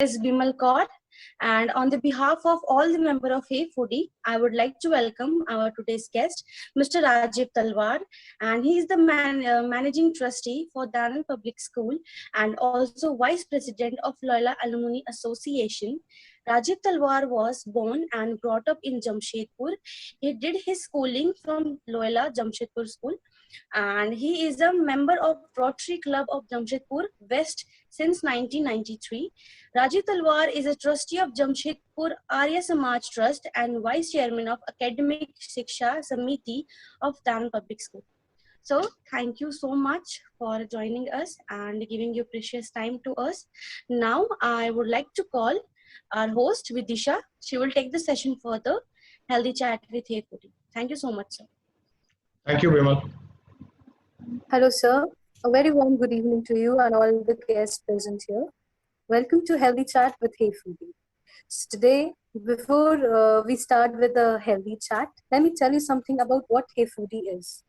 is Bimal Kaur, and on the behalf of all the members of Hey Foodie, I would like to welcome our today's guest, Mr. Rajiv Talwar, and he is the managing trustee for Danal Public School and also vice president of Loyola Alumni Association. Rajiv Talwar was born and brought up in Jamshedpur. He did his schooling from Loyola Jamshedpur School, and he is a member of Rotary Club of Jamshedpur West since 1993. Rajiv Talwar is a trustee of Jamshedpur Arya Samaj Trust and vice chairman of Academic Shiksha Samiti of Dan Public School. So, thank you so much for joining us and giving your precious time to us. Now, I would like to call our host, Vidisha. She will take the session further. Healthy chat with Hey Foodie. Thank you so much, sir. Thank you, Bimal. Hello, sir. A very warm good evening to you and all the guests present here. Welcome to Healthy Chat with Hey Foodie. So today, before we start with the healthy chat, let me tell you something about what Hey Foodie is.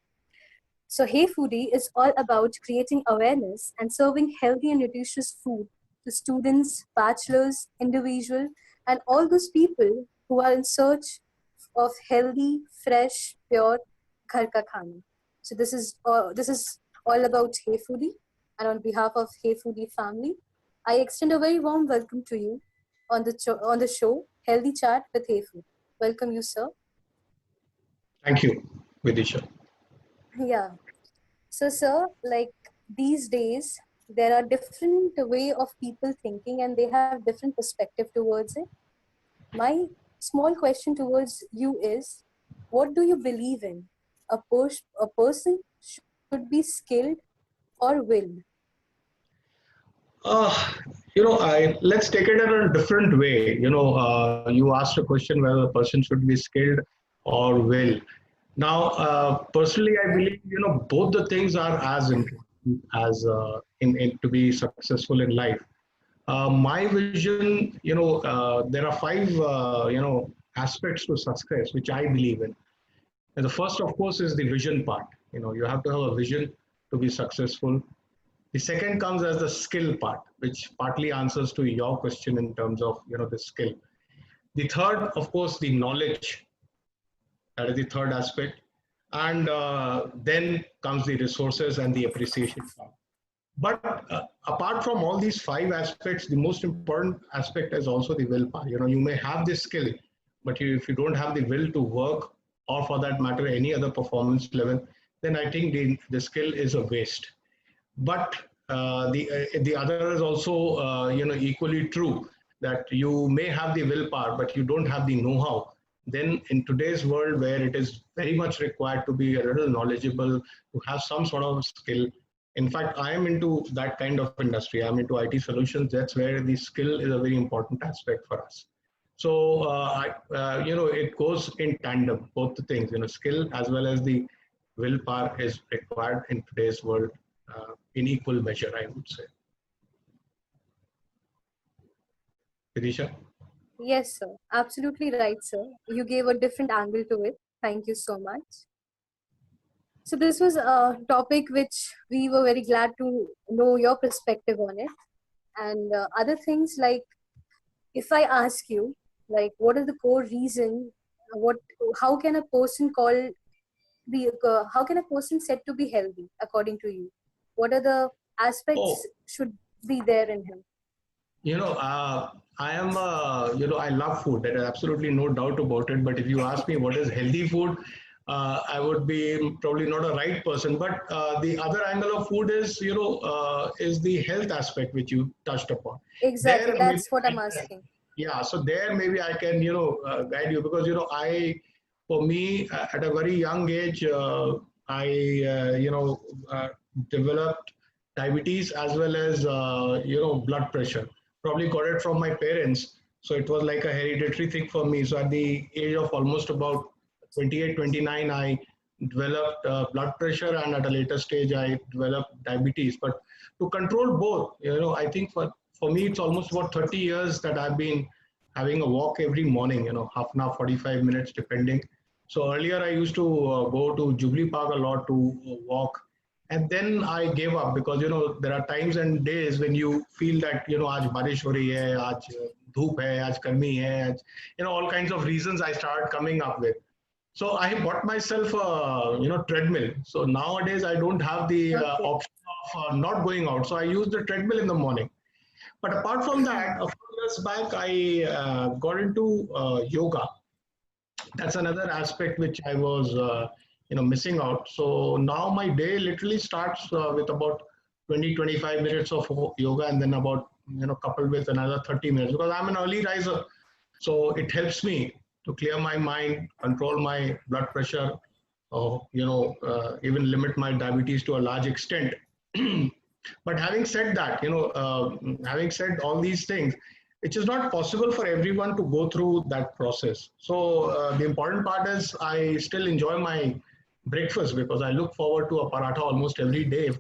So Hey Foodie is all about creating awareness and serving healthy and nutritious food to students, bachelors, individuals, and all those people who are in search of healthy, fresh, pure ghar ka khana. So this is all about Hey Foodie, and on behalf of Hey Foodie family, I extend a very warm welcome to you on the show Healthy Chat with Hey Foodie. Welcome you, sir. Thank you, Vidisha. Yeah. So, sir, like these days, there are different way of people thinking, and they have different perspective towards it. My small question towards you is, what do you believe in? A person should be skilled or willed? Let's take it in a different way. You asked a question whether a person should be skilled or will. Now, personally, I believe both the things are as important as in to be successful in life. My vision, there are five aspects to success which I believe in. And the first, of course, is the vision part. You have to have a vision to be successful. The second comes as the skill part, which partly answers to your question in terms of the skill. The third, of course, the knowledge. That is the third aspect, and then comes the resources and the appreciation part. But apart from all these five aspects, the most important aspect is also the will part. You may have this skill, but if you don't have the will to work, or for that matter, any other performance level, then I think the skill is a waste. But the other is also equally true, that you may have the willpower, but you don't have the know-how. Then in today's world, where it is very much required to be a little knowledgeable, to have some sort of skill. In fact, I am into that kind of industry. I'm into IT solutions. That's where the skill is a very important aspect for us. So it goes in tandem, both the things. Skill as well as the willpower is required in today's world in equal measure, I would say. Vidisha? Yes, sir. Absolutely right, sir. You gave a different angle to it. Thank you so much. So this was a topic which we were very glad to know your perspective on it. And other things like, if I ask you, like, what is the core reason? How can a person how can a person said to be healthy according to you? What are the aspects should be there in him? I am, I love food. There is absolutely no doubt about it. But if you ask me what is healthy food, I would be probably not a right person. But the other angle of food is, is the health aspect which you touched upon. Exactly, that's what I'm asking. Yeah, so there maybe I can, guide you, because, for me, at a very young age, I, developed diabetes as well as, blood pressure. Probably got it from my parents. So it was like a hereditary thing for me. So at the age of almost about 28, 29, I developed blood pressure, and at a later stage, I developed diabetes. But to control both, I think for me, it's almost about 30 years that I've been having a walk every morning, half an hour, 45 minutes, depending. So earlier I used to go to Jubilee Park a lot to walk. And then I gave up because, there are times and days when you feel that, आज बारिश हो रही है, आज धूप है, आज गर्मी है, आज, all kinds of reasons I started coming up with. So I bought myself a, treadmill. So nowadays I don't have the option of not going out. So I use the treadmill in the morning. But apart from that, a few years back, I got into yoga. That's another aspect which I was, missing out. So now my day literally starts with about 20-25 minutes of yoga, and then about, coupled with another 30 minutes, because I'm an early riser. So it helps me to clear my mind, control my blood pressure, or, even limit my diabetes to a large extent. But having said that, having said all these things, it is not possible for everyone to go through that process. So the important part is I still enjoy my breakfast, because I look forward to a paratha almost every day.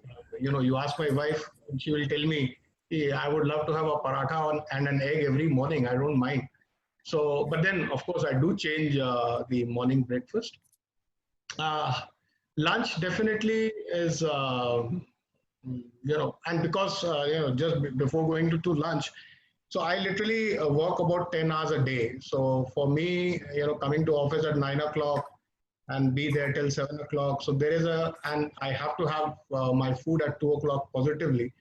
You ask my wife, and she will tell me, hey, I would love to have a paratha and an egg every morning. I don't mind. So, but then of course I do change the morning breakfast. Lunch definitely is, and because, just before going to lunch, so I literally work about 10 hours a day. So for me, coming to office at 9 o'clock and be there till 7 o'clock. So there is and I have to have my food at 2 o'clock positively.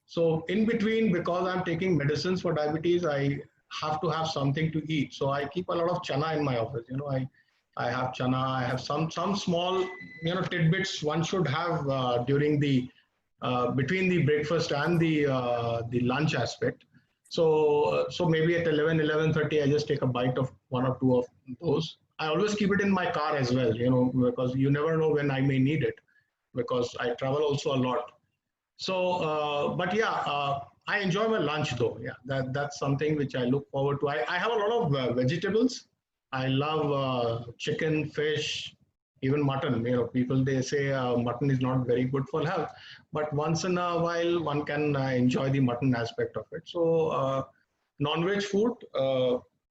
So in between, because I'm taking medicines for diabetes, I have to have something to eat. So I keep a lot of chana in my office. I have chana, I have some small, tidbits one should have during the, between the breakfast and the lunch aspect. So maybe at 11:30, I just take a bite of one or two of those. I always keep it in my car as well, because you never know when I may need it, because I travel also a lot. So, but yeah, I enjoy my lunch though. Yeah, that's something which I look forward to. I have a lot of vegetables. I love chicken, fish, even mutton. People, they say mutton is not very good for health, but once in a while one can enjoy the mutton aspect of it. So non-veg food,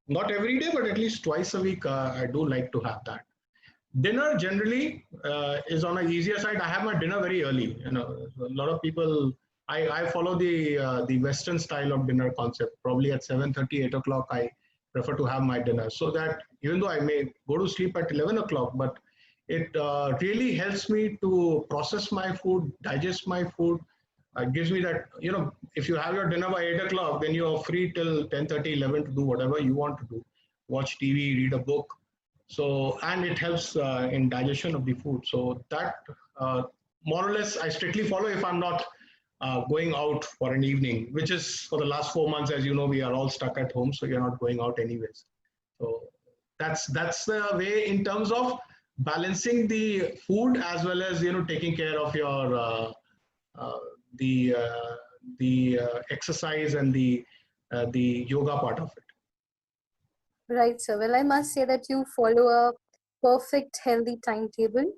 not every day, but at least twice a week, I do like to have that. Dinner generally is on an easier side. I have my dinner very early. A lot of people, I follow the Western style of dinner concept. Probably at 7:30, 8 o'clock, I prefer to have my dinner, so that even though I may go to sleep at 11 o'clock, but it really helps me to process my food, digest my food. It gives me that, if you have your dinner by 8 o'clock, then you're free till 10:30, 11 to do whatever you want to do. Watch TV, read a book. So, and it helps in digestion of the food. So that more or less I strictly follow if I'm not going out for an evening, which is for the last 4 months, as you know, we are all stuck at home, so you're not going out anyways. So that's the way in terms of balancing the food as well as, taking care of your the exercise and the yoga part of it. Right, sir. Well, I must say that you follow a perfect healthy timetable,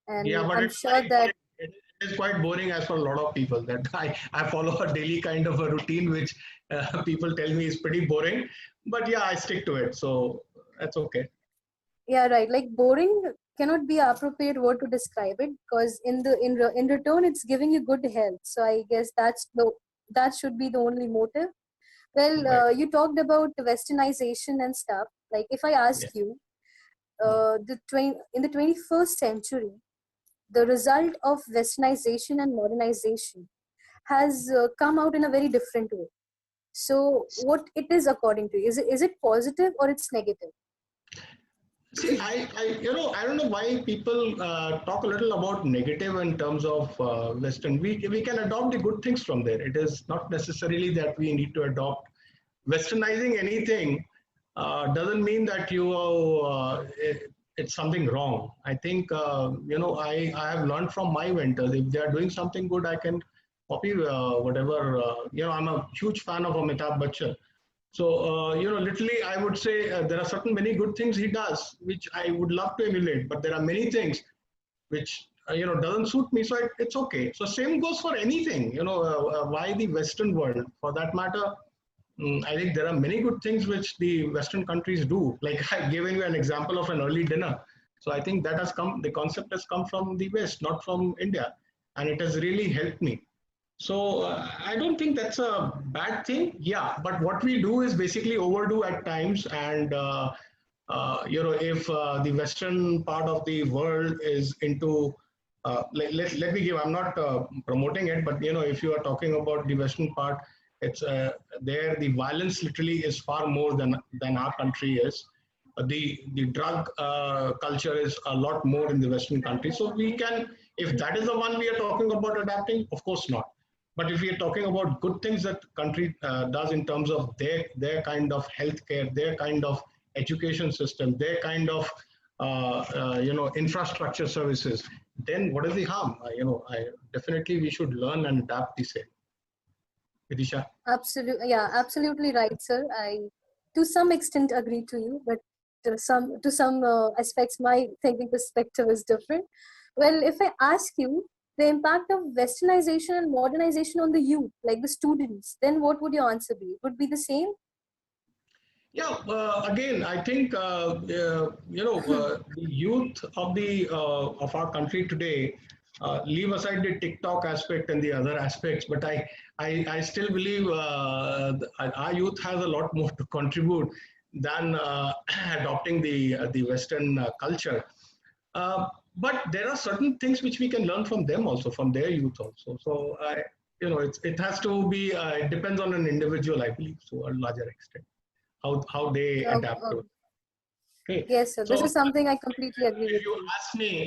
and yeah, but I'm sure that it is quite boring as for a lot of people, that I follow a daily kind of a routine, which people tell me is pretty boring. But yeah, I stick to it, so that's okay. Yeah, right. Like boring cannot be an appropriate word to describe it, because in return it's giving you good health. So I guess that should be the only motive. Well, Right. you talked about westernization and stuff. Like if I ask Yeah. you, in the 21st century, the result of westernization and modernization has come out in a very different way. So what it is according to you? Is it positive or it's negative? See, I don't know why people talk a little about negative in terms of Western. We can adopt the good things from there. It is not necessarily that we need to adopt Westernizing anything. Doesn't mean that it's something wrong. I think I have learned from my mentors. If they are doing something good, I can copy whatever. I'm a huge fan of Amitabh Bachchan. So, literally, I would say there are certain many good things he does, which I would love to emulate, but there are many things which, doesn't suit me. So it's okay. So same goes for anything, why the Western world, for that matter. I think there are many good things which the Western countries do. Like I've given you an example of an early dinner. So I think the concept has come from the West, not from India. and it has really helped me. So I don't think that's a bad thing. Yeah, but what we do is basically overdo at times, and if the Western part of the world is into let me give. I'm not promoting it, but if you are talking about the Western part, it's there. The violence literally is far more than our country is. The drug culture is a lot more in the Western countries. So we can, if that is the one we are talking about adapting, of course not. But if we are talking about good things that country does in terms of their kind of healthcare, their kind of education system, their kind of infrastructure services, then what is the harm? I definitely we should learn and adapt the same. Vidisha? Absolutely, yeah, absolutely right, sir. I, to some extent, agree to you, but to some aspects, my thinking perspective is different. Well, if I ask you the impact of westernization and modernization on the youth, like the students, then what would your answer be? Would be the same? Yeah, again, I think the youth of our country today, leave aside the TikTok aspect and the other aspects, but I still believe our youth has a lot more to contribute than adopting the Western culture. But there are certain things which we can learn from them also, from their youth also. So it has to be. It depends on an individual, I believe, to a larger extent, how they adapt to it. Okay. Yes, sir. This So is something I completely agree with you.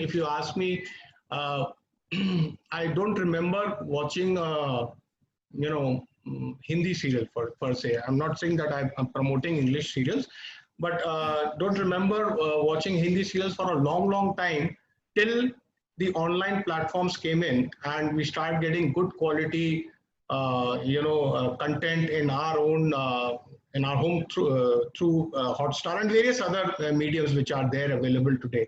if you ask me, I don't remember watching, Hindi serial per se. I'm not saying that I'm promoting English serials, but don't remember watching Hindi serials for a long time till the online platforms came in and we started getting good quality, content in our own in our home through Hotstar and various other mediums which are there available today.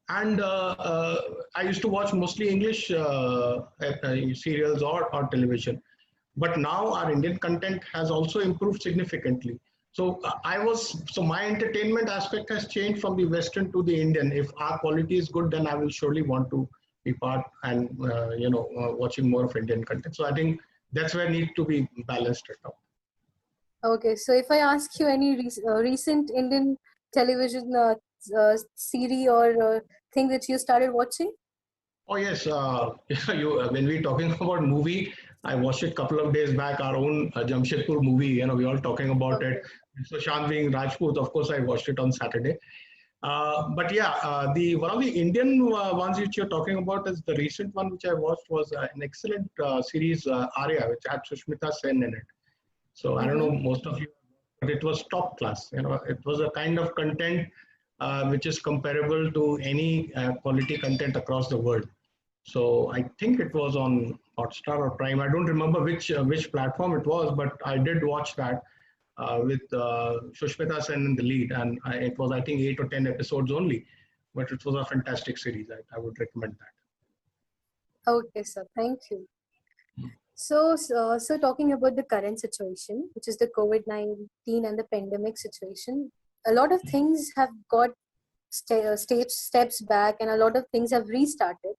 And I used to watch mostly English serials or television. But now our Indian content has also improved significantly. So my entertainment aspect has changed from the Western to the Indian. If our quality is good, then I will surely want to be part and watching more of Indian content. So I think that's where need to be balanced right now. Okay, so if I ask you any recent Indian television series or thing that you started watching? Oh yes, when we're talking about movie, I watched it a couple of days back. Our own Jamshedpur movie, we all talking about it. So Shant being Rajput, of course, I watched it on Saturday. But yeah, the one of the Indian ones which you're talking about is the recent one which I watched was an excellent series, Arya, which had Sushmita Sen in it. So I don't know most of you, but it was top class. It was a kind of content which is comparable to any quality content across the world. So I think it was on Hotstar or Prime. I don't remember which platform it was, but I did watch that with Sushmita Sen in the lead, and it was I think 8 or 10 episodes only, but it was a fantastic series. I would recommend that. Okay, sir. Thank you. So talking about the current situation, which is the COVID-19 and the pandemic situation, a lot of things have got steps back, and a lot of things have restarted.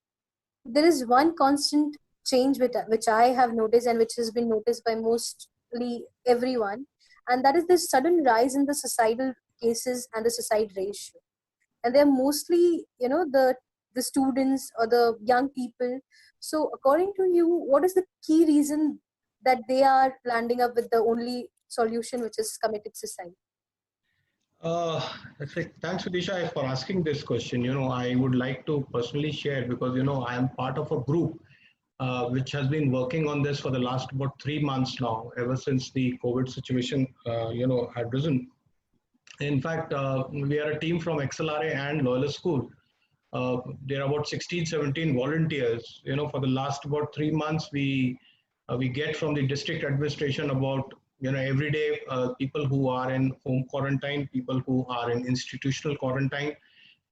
There is one constant change which I have noticed and which has been noticed by mostly everyone, and that is the sudden rise in the suicidal cases and the suicide ratio. And they're mostly, the students or the young people. So according to you, what is the key reason that they are landing up with the only solution, which is committed suicide? Thanks, Vidisha, for asking this question. I would like to personally share because, I am part of a group which has been working on this for the last about 3 months now, ever since the COVID situation, had risen. In fact, we are a team from XLRA and Loyola School. There are about 16, 17 volunteers. For the last about 3 months, we get from the district administration about every day people who are in home quarantine, people who are in institutional quarantine.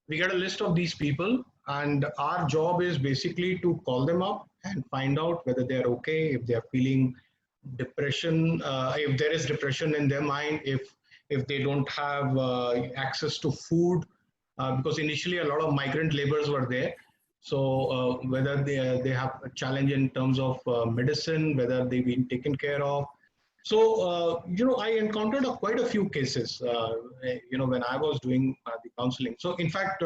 We get a list of these people, and our job is basically to call them up and find out whether they're okay, if they're feeling depression, if there is depression in their mind, if they don't have access to food, because initially a lot of migrant laborers were there. So whether they have a challenge in terms of medicine, whether they've been taken care of. So I encountered quite a few cases when I was doing the counseling. So in fact,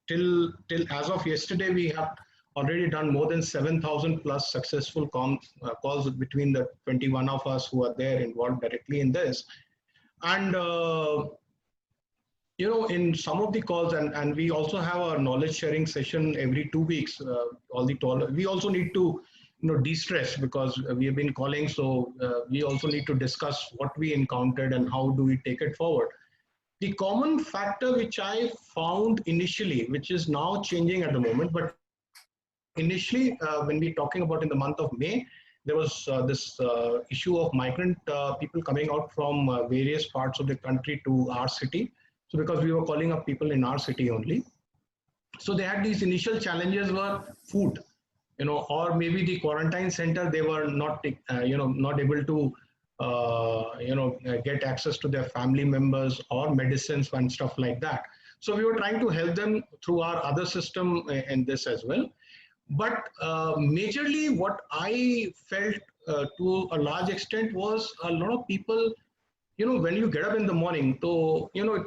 till as of yesterday, we have already done more than 7,000 plus successful calls between the 21 of us who are there involved directly in this. And in some of the calls, and we also have a knowledge sharing session every 2 weeks. We also need to de-stress because we have been calling, so we also need to discuss what we encountered and how do we take it forward. The common factor which I found initially, which is now changing at the moment, but initially when we're talking about in the month of May, there was this issue of migrant people coming out from various parts of the country to our city. So because we were calling up people in our city only. So they had these initial challenges were food, or maybe the quarantine center, they were not, not able to, get access to their family members or medicines and stuff like that. So we were trying to help them through our other system in this as well. But majorly what I felt to a large extent was a lot of people, when you get up in the morning, so, you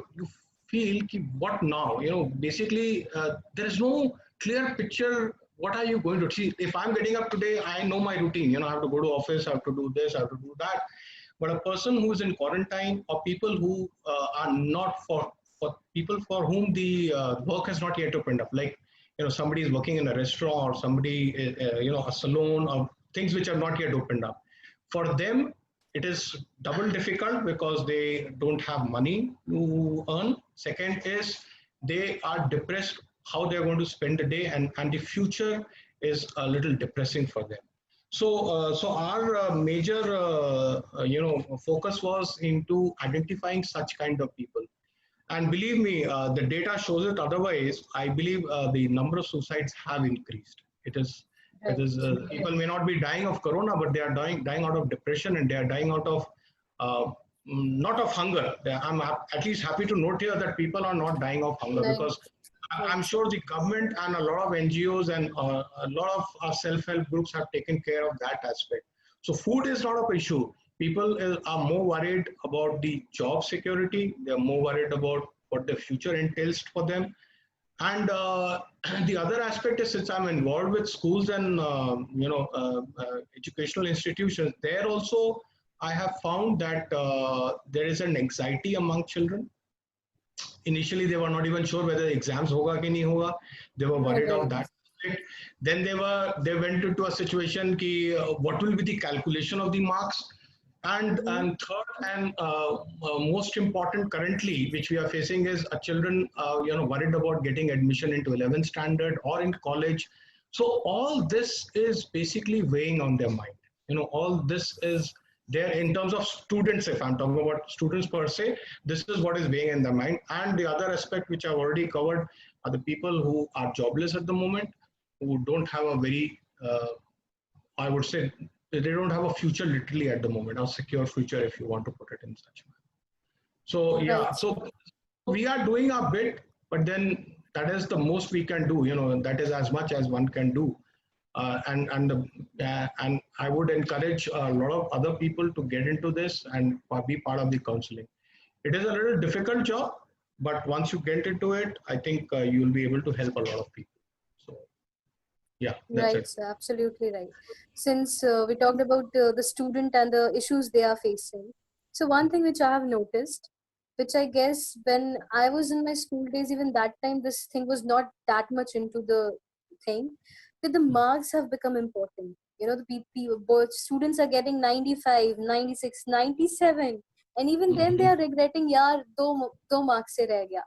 feel what now, basically there is no clear picture. What are you going to see? If I'm getting up today, I know my routine, I have to go to office, I have to do this, I have to do that. But a person who is in quarantine, or people who are not for people for whom the work has not yet opened up, like, somebody is working in a restaurant, or somebody, a salon, or things which are not yet opened up. For them, it is double difficult because they don't have money to earn. Second is they are depressed how they're going to spend the day, and the future is a little depressing for them. So, so our major, focus was into identifying such kind of people. And believe me, the data shows it otherwise. I believe the number of suicides have increased. It is people may not be dying of corona, but they are dying out of depression, and they are dying out of not of hunger. I'm at least happy to note here that people are not dying of hunger, because I'm sure the government and a lot of NGOs and a lot of our self-help groups have taken care of that aspect. So food is not an issue. People are more worried about the job security. They're more worried about what the future entails for them. And the other aspect is, since I'm involved with schools and educational institutions, there also I have found that there is an anxiety among children. Initially, they were not even sure whether exams hoga ki nahi hoga. They were worried of that. Then they went into a situation ki what will be the calculation of the marks. And third and most important currently, which we are facing, is children worried about getting admission into 11th standard or in college. So all this is basically weighing on their mind. All this is there in terms of students. If I'm talking about students per se, this is what is weighing in their mind. And the other aspect which I've already covered are the people who are jobless at the moment, who don't have a very, I would say, they don't have a future literally at the moment, a secure future, if you want to put it in such a way. So yeah, so we are doing our bit, but then that is the most we can do. That is as much as one can do. And I would encourage a lot of other people to get into this and be part of the counseling. It is a little difficult job, but once you get into it, I think you will be able to help a lot of people. Yeah, that's right, sir, absolutely right. Since we talked about the student and the issues they are facing, so one thing which I have noticed, which I guess when I was in my school days, even that time this thing was not that much into the thing, that the marks have become important. The people, students are getting 95, 96, 97, and even then they are regretting, yaar, do marks se reh gaya.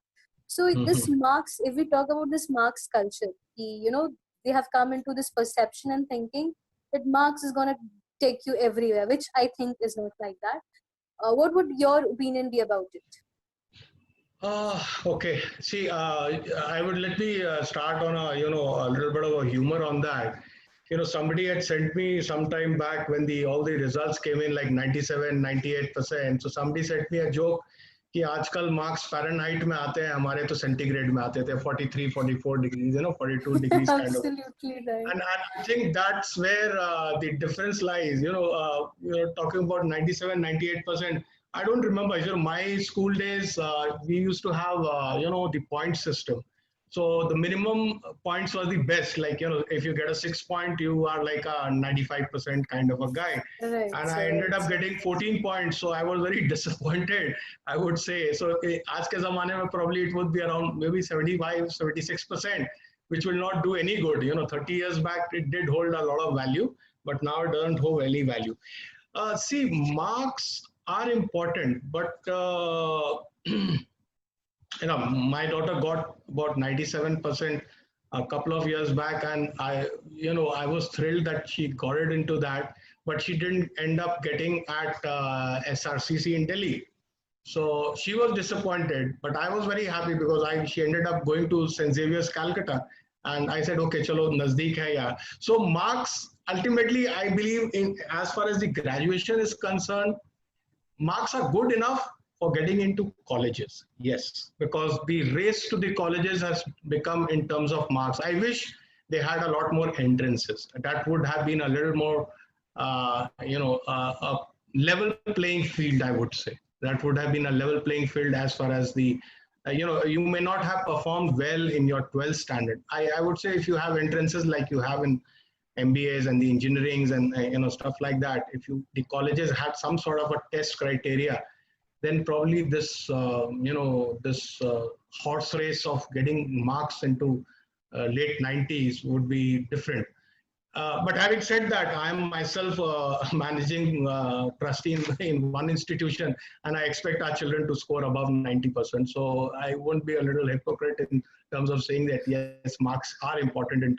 So this marks, if we talk about this marks culture, they have come into this perception and thinking that marks is going to take you everywhere, which I think is not like that. What would your opinion be about it? Okay. See, I would let me start on a little bit of a humor on that. Somebody had sent me some time back when all the results came in like 97, 98%. So somebody sent me a joke. कि आजकल marks Fahrenheit में आते हैं, हमारे तो centigrade में आते थे, 43, 44 degrees, 42 degrees kind of. Absolutely right. And I think that's where the difference lies. You're talking about 97, 98%. I don't remember. My school days, we used to have, the point system. So the minimum points was the best. Like, if you get a 6 point, you are like a 95% kind of a guy. Right. And I ended up getting 14 points. So I was very disappointed, I would say. So आज के ज़माने में probably it would be around maybe 75, 76%, which will not do any good. 30 years back, it did hold a lot of value, but now it doesn't hold any value. See, marks are important, but my daughter got about 97% a couple of years back, and I was thrilled that she got it into that, but she didn't end up getting at SRCC in Delhi. So she was disappointed, but I was very happy because she ended up going to St. Xavier's, Calcutta. And I said, okay, chalo, nazdeek hai ya. So marks, ultimately, I believe as far as the graduation is concerned, marks are good enough for getting into colleges. Yes, because the race to the colleges has become in terms of marks. I wish they had a lot more entrances. That would have been a little more, a level playing field, I would say. That would have been a level playing field as far as the, you may not have performed well in your 12th standard. I would say if you have entrances like you have in MBAs and the engineerings and stuff like that, if the colleges had some sort of a test criteria, then probably this horse race of getting marks into late 90s would be different. But having said that, I am myself managing trustee in one institution, and I expect our children to score above 90%. So I won't be a little hypocrite in terms of saying that yes, marks are important in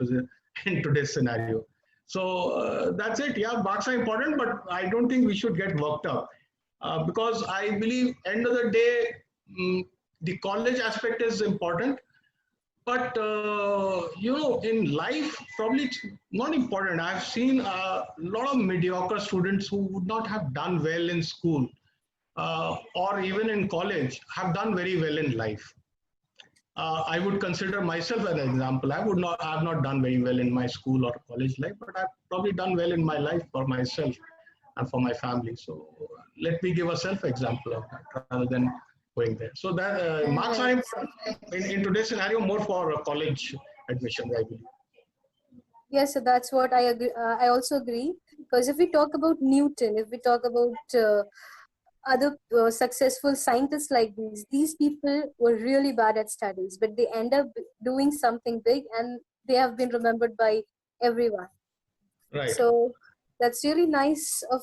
today's scenario. So that's it. Yeah, marks are important, but I don't think we should get worked up because I believe end of the day, the college aspect is important. But, in life, probably it's not important. I've seen a lot of mediocre students who would not have done well in school or even in college have done very well in life. I would consider myself an example. I have not done very well in my school or college life, but I've probably done well in my life for myself and for my family. So let me give a self-example of that rather than going there. So that marks are important in today's scenario more for college admission, I believe. Yes, so that's what I agree. I also agree, because if we talk about Newton, if we talk about other successful scientists like these people were really bad at studies, but they end up doing something big, and they have been remembered by everyone. Right. So that's really nice of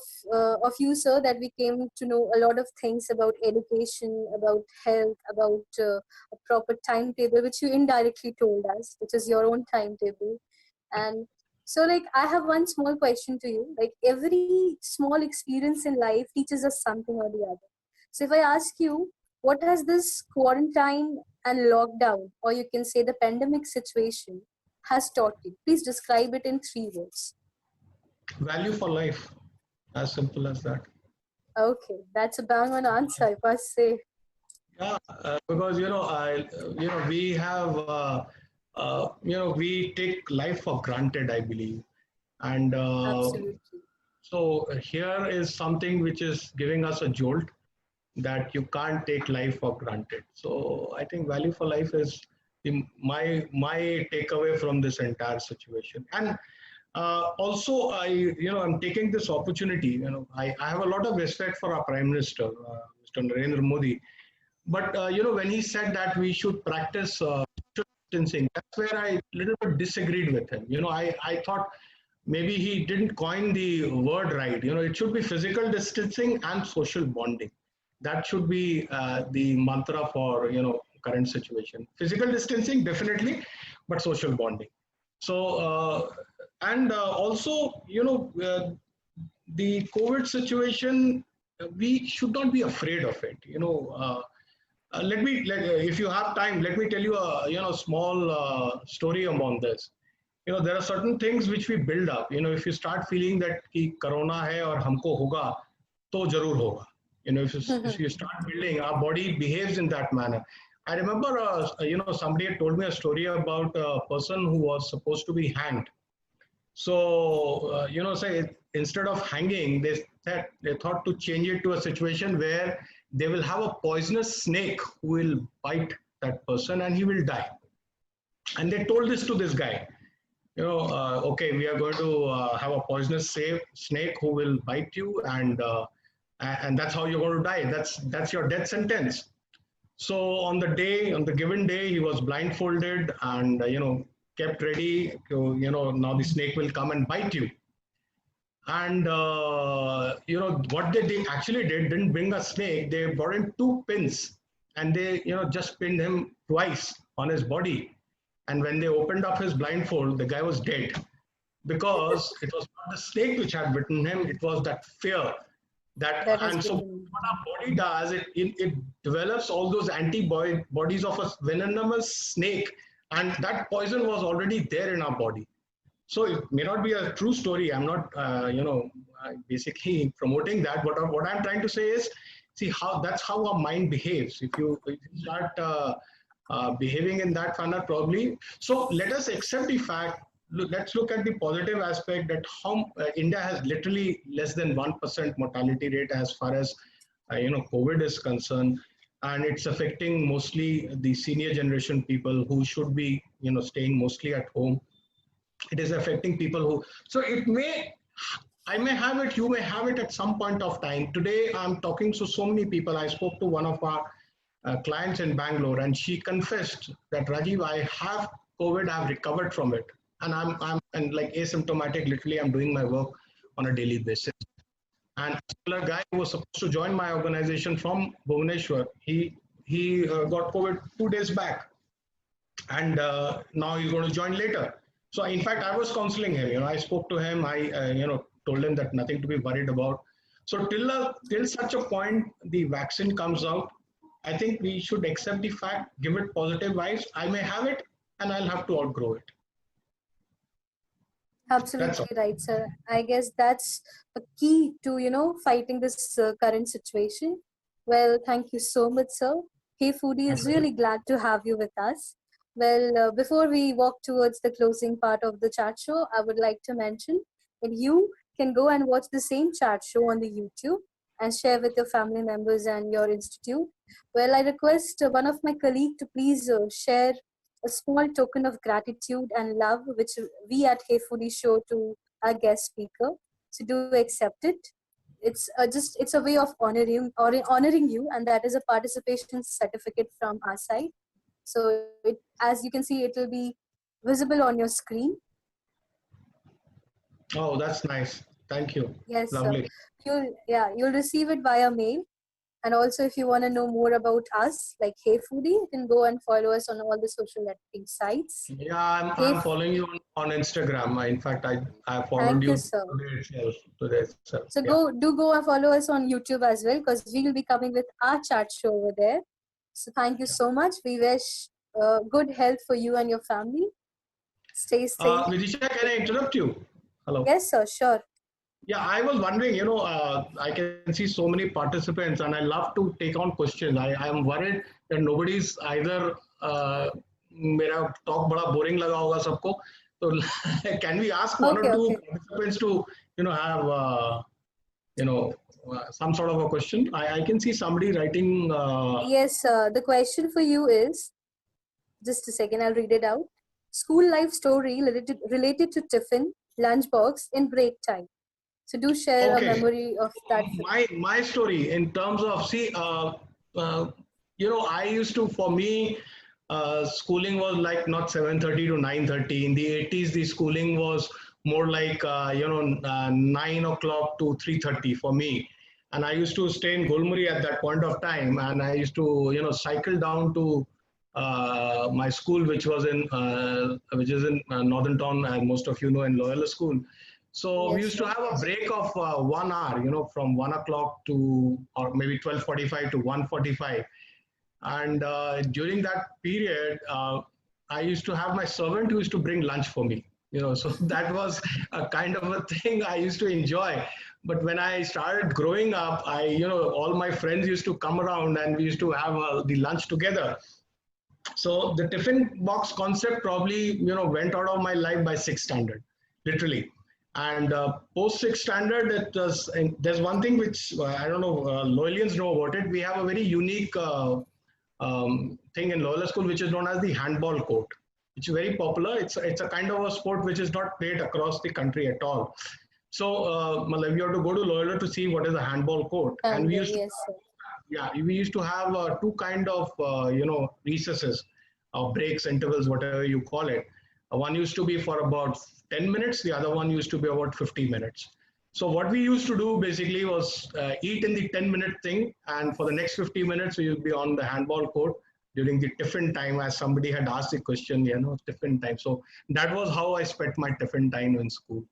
you, sir, that we came to know a lot of things about education, about health, about a proper timetable, which you indirectly told us, which is your own timetable. And so, like, I have one small question to you. Like, every small experience in life teaches us something or the other. So if I ask you, what has this quarantine and lockdown, or you can say the pandemic situation, has taught you? Please describe it in 3 words. Value for life, as simple as that. Okay, that's a bang on answer, I must say. Yeah, because we have we take life for granted, I believe, and Absolutely. so here is something which is giving us a jolt that you can't take life for granted. So I think value for life is my takeaway from this entire situation. And also, I'm taking this opportunity. I have a lot of respect for our Prime Minister, Mr. Narendra Modi. But when he said that we should practice social distancing, that's where I little bit disagreed with him. I thought maybe he didn't coin the word right. It should be physical distancing and social bonding. That should be the mantra for current situation. Physical distancing definitely, but social bonding. So also the COVID situation, we should not be afraid of it. If you have time, let me tell you a small story about this. There are certain things which we build up. If you start feeling that कि corona है और हमको होगा, तो जरूर होगा. If you start building, our body behaves in that manner. I remember, somebody had told me a story about a person who was supposed to be hanged. So, say instead of hanging, they thought to change it to a situation where they will have a poisonous snake who will bite that person and he will die. And they told this to this guy, okay, we are going to have a poisonous snake who will bite you, and that's how you're going to die. That's your death sentence. So on the given day, he was blindfolded and kept ready. Now the snake will come and bite you. And what they actually didn't bring a snake. They brought in 2 pins, and they just pinned him twice on his body. And when they opened up his blindfold, the guy was dead, because it was not the snake which had bitten him; it was that fear. And so what our body does, it develops all those antibodies of a venomous snake, and that poison was already there in our body. So it may not be a true story. I'm not, basically promoting that. But what I'm trying to say is, see that's how our mind behaves. If you start behaving in that manner, probably. So let us accept the fact. Let's look at the positive aspect that how India has literally less than 1% mortality rate as far as COVID is concerned, and it's affecting mostly the senior generation people who should be staying mostly at home. It is affecting people who, so I may have it, you may have it at some point of time. Today I'm talking to so many people. I spoke to one of our clients in Bangalore, and she confessed that, Rajiv, I have COVID, I've recovered from it. And I'm like asymptomatic, literally I'm doing my work on a daily basis. And a guy who was supposed to join my organization from Bhubaneswar, he got COVID 2 days back. And now he's going to join later. So in fact, I was counseling him, I spoke to him, I told him that nothing to be worried about. So till such a point the vaccine comes out, I think we should accept the fact, give it positive vibes. I may have it and I'll have to outgrow it. Absolutely right, sir. I guess that's a key to, fighting this current situation. Well, thank you so much, sir. Hey Foodie is really glad to have you with us. Well, before we walk towards the closing part of the chat show, I would like to mention that you can go and watch the same chat show on the YouTube and share with your family members and your institute. Well, I request one of my colleagues to please share a small token of gratitude and love which we at Hey Foodie show to our guest speaker. So do accept it. It's a way of honoring you, and that is a participation certificate from our side. So as you can see, it will be visible on your screen. Oh, that's nice. Thank you. Yes, lovely. You'll receive it via mail. And also, if you want to know more about us, like Hey Foodie, you can go and follow us on all the social networking sites. Yeah, I'm following you on Instagram. In fact, I followed you today itself. So go and follow us on YouTube as well, because we will be coming with our chat show over there. So thank you so much. We wish good health for you and your family. Stay safe. Vidisha, can I interrupt you? Hello. Yes, sir. Sure. Yeah, I was wondering, I can see so many participants and I love to take on questions. I am worried that nobody's either, मेरा talk बड़ा boring लगा होगा सबको. So can we ask one or two participants to, have, some sort of a question? I can see somebody writing. Yes, the question for you is, just a second, I'll read it out. School life story related to tiffin, lunchbox in break time. So do share a memory of that. My story in terms of, I used to, for me, schooling was like not 7:30 to 9:30. In the 80s, the schooling was more like, 9 o'clock to 3:30 for me. And I used to stay in Golmuri at that point of time. And I used to, cycle down to my school, which is in Northern Town, as most of you know, in Loyola School. So yes, we used to have a break of 1 hour, from 1 o'clock to, or maybe 12:45 to 1:45. And during that period, I used to have my servant who used to bring lunch for me. So that was a kind of a thing I used to enjoy. But when I started growing up, all my friends used to come around and we used to have the lunch together. So the tiffin box concept probably, went out of my life by sixth standard, literally. And post sixth standard, and there's one thing which I don't know, Loyalians know about it. We have a very unique thing in Loyola School, which is known as the handball court. It's very popular. It's a kind of a sport which is not played across the country at all. So, you have to go to Loyola to see what is a handball court. And we used to, yes, sir. yeah, we used to have two kind of recesses, breaks, intervals, whatever you call it. One used to be for about 10 minutes. The other one used to be about 50 minutes. So what we used to do basically was eat in the 10-minute thing, and for the next 50 minutes we would be on the handball court during the tiffin time, as somebody had asked the question, tiffin time. So that was how I spent my tiffin time in school.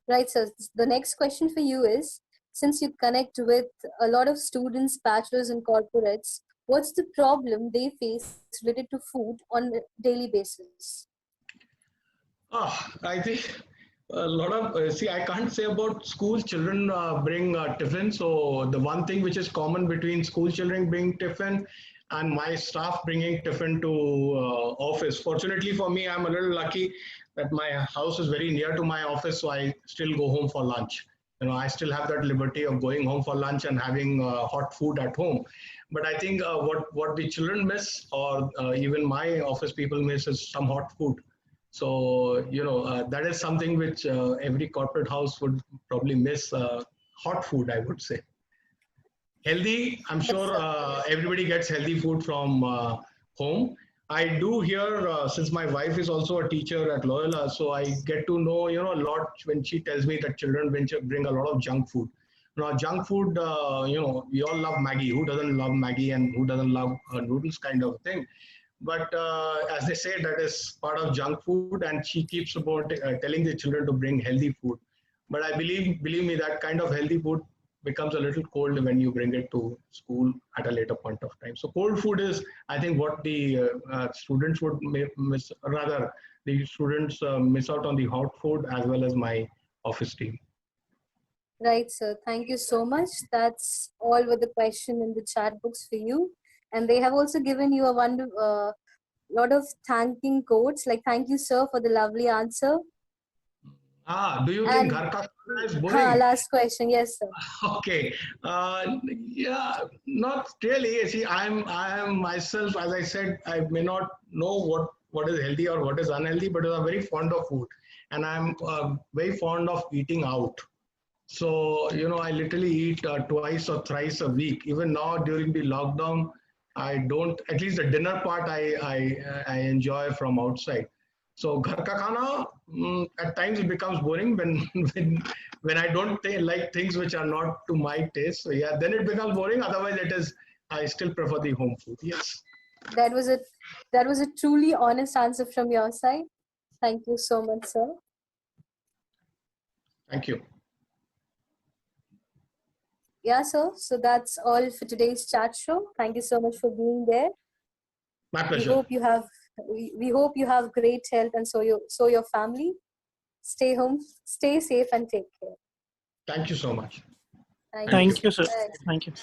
Right, so the next question for you is, since you connect with a lot of students, bachelors and corporates, what's the problem they face related to food on a daily basis? I think a lot of, I can't say about school children bring tiffin. So the one thing which is common between school children bring tiffin and my staff bringing tiffin to office. Fortunately for me, I'm a little lucky that my house is very near to my office, so I still go home for lunch. I still have that liberty of going home for lunch and having hot food at home. But I think what the children miss, or even my office people miss, is some hot food. So, that is something which every corporate house would probably miss, hot food, I would say. Healthy, I'm sure everybody gets healthy food from home. I do hear, since my wife is also a teacher at Loyola, so I get to know, a lot when she tells me that children bring a lot of junk food. Now, junk food, we all love Maggie. Who doesn't love Maggie, and who doesn't love noodles kind of thing? But as they say, that is part of junk food, and she keeps about telling the children to bring healthy food. But I believe me, that kind of healthy food becomes a little cold when you bring it to school at a later point of time. So cold food is, I think, what the students would miss, rather the students miss out on the hot food, as well as my office team. Right, sir. Thank you so much. That's all with the question in the chat books for you. And they have also given you a lot of thanking quotes, like "Thank you, sir, for the lovely answer." Do you think Ghar Ka Khana is boring? Last question, yes, sir. Okay, yeah, not really. See, I am myself, as I said, I may not know what is healthy or what is unhealthy, but I'm very fond of food, and I'm very fond of eating out. So, I literally eat twice or thrice a week. Even now during the lockdown, I don't, at least the dinner part I enjoy from outside. So Ghar Ka Khana, at times it becomes boring when I don't like things which are not to my taste. So yeah, then it becomes boring. Otherwise I still prefer the home food. Yes. That was a truly honest answer from your side. Thank you so much, sir. Thank you. Yeah, sir. So that's all for today's chat show. Thank you so much for being there. My pleasure. We hope you have great health, and so your family. Stay home, stay safe, and take care. Thank you so much. Thank you, sir. Thank you.